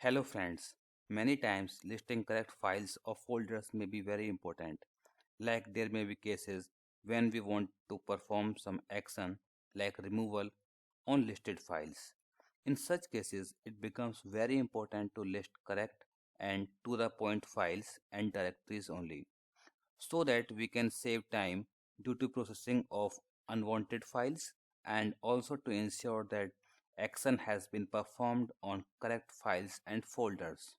Hello friends. Many times listing correct files or folders may be very important. Like there may be cases when we want to perform some action like removal on listed files. In such cases, it becomes very important to list correct and to the point files and directories only so that we can save time due to processing of unwanted files and also to ensure that action has been performed on correct files and folders.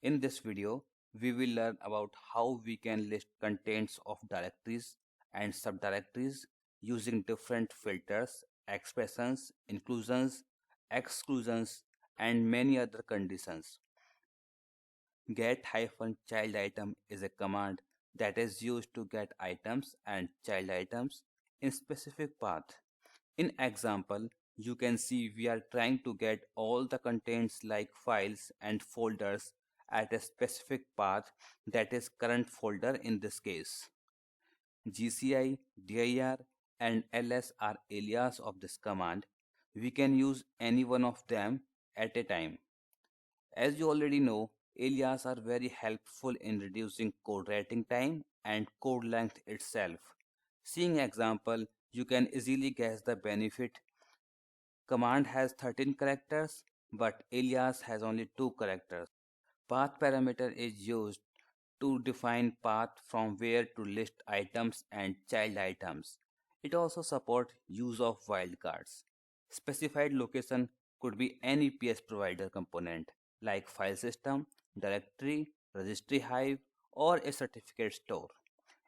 In this video, we will learn about how we can list contents of directories and subdirectories using different filters, expressions, inclusions, exclusions, and many other conditions. Get-child item is a command that is used to get items and child items in specific path. In example, you can see we are trying to get all the contents like files and folders at a specific path, that is current folder in this case. GCI, dir, and ls are alias of this command. We can use any one of them at a time. As you already know, alias are very helpful in reducing code writing time and code length itself. Seeing example, you can easily guess the benefit. Command has 13 characters, but alias has only 2 characters. Path parameter is used to define path from where to list items and child items. It also supports use of wildcards. Specified location could be any PS provider component like file system, directory, registry hive, or a certificate store.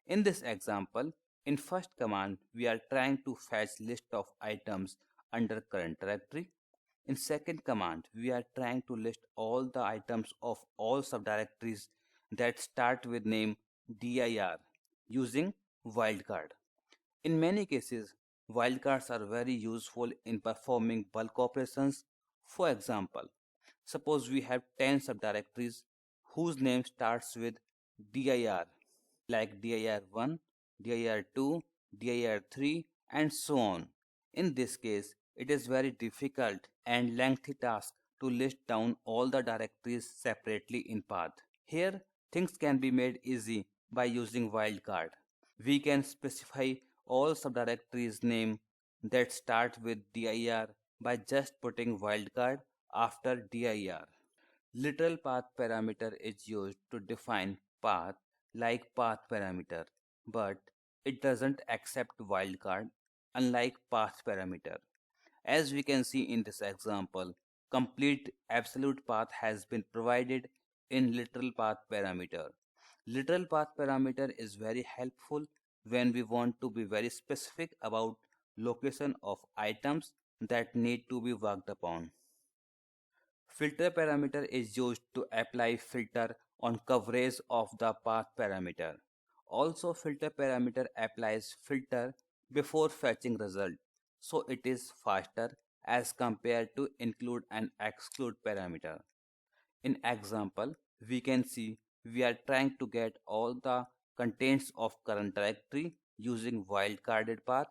In this example, in first command, we are trying to fetch list of items under current directory. In second command, we are trying to list all the items of all subdirectories that start with name dir using wildcard. In many cases, wildcards are very useful in performing bulk operations. For example, suppose we have 10 subdirectories whose name starts with dir like dir1, dir2, dir3, and so on. In this case, it is very difficult and lengthy task to list down all the directories separately in path. Here, things can be made easy by using wildcard. We can specify all subdirectories name that start with dir by just putting wildcard after dir. Literal path parameter is used to define path like path parameter, but it doesn't accept wildcard unlike path parameter. As we can see in this example, complete absolute path has been provided in literal path parameter. Literal path parameter is very helpful when we want to be very specific about location of items that need to be worked upon. Filter parameter is used to apply filter on coverage of the path parameter. Also, filter parameter applies filter before fetching result, so it is faster as compared to include and exclude parameter. In example, we can see we are trying to get all the contents of current directory using wildcarded path,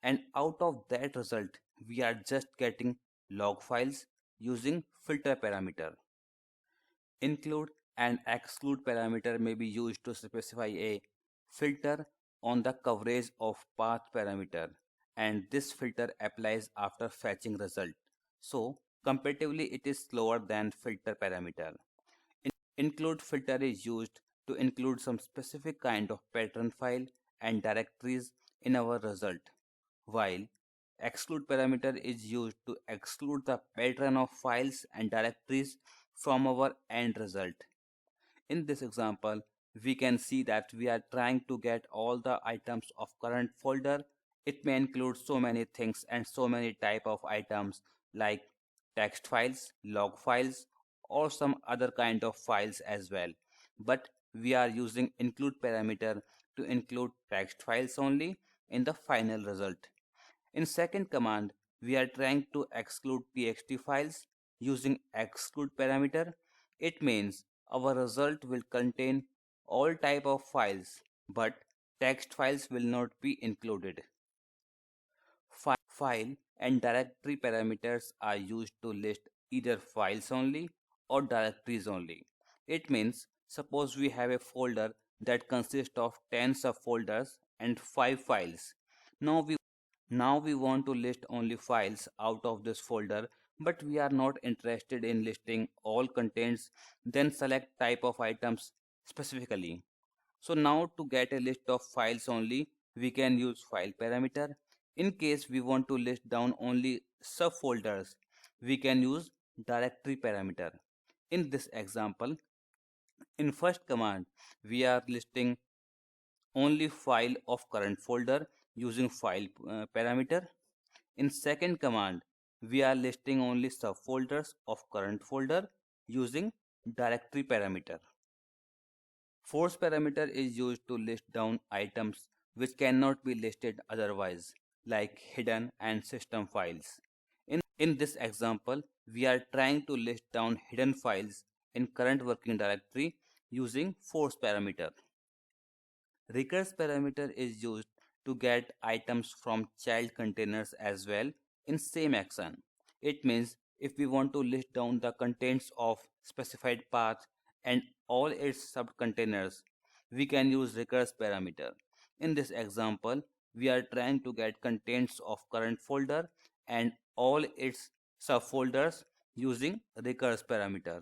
and out of that result we are just getting log files using filter parameter. Include and exclude parameter may be used to specify a filter on the coverage of path parameter, and this filter applies after fetching result. So comparatively it is slower than filter parameter. Include filter is used to include some specific kind of pattern file and directories in our result, while exclude parameter is used to exclude the pattern of files and directories from our end result. In this example, we can see that we are trying to get all the items of current folder. It may include so many things and so many type of items like text files, log files, or some other kind of files as well. But we are using include parameter to include text files only in the final result. In second command, we are trying to exclude txt files using exclude parameter. It means our result will contain all type of files, but text files will not be included. File and directory parameters are used to list either files only or directories only. It means suppose we have a folder that consists of 10 subfolders and 5 files. Now we want to list only files out of this folder, but we are not interested in listing all contents. Then select type of items specifically. So now to get a list of files only, we can use file parameter. In case we want to list down only subfolders, we can use directory parameter. In this example, in first command, we are listing only file of current folder using file parameter. In second command, we are listing only subfolders of current folder using directory parameter. Force parameter is used to list down items which cannot be listed otherwise, like hidden and system files. In this example, we are trying to list down hidden files in current working directory using force parameter. Recurse parameter is used to get items from child containers as well in same action. It means if we want to list down the contents of specified path and all its subcontainers, we can use recurse parameter. In this example, we are trying to get contents of current folder and all its subfolders using recurse parameter.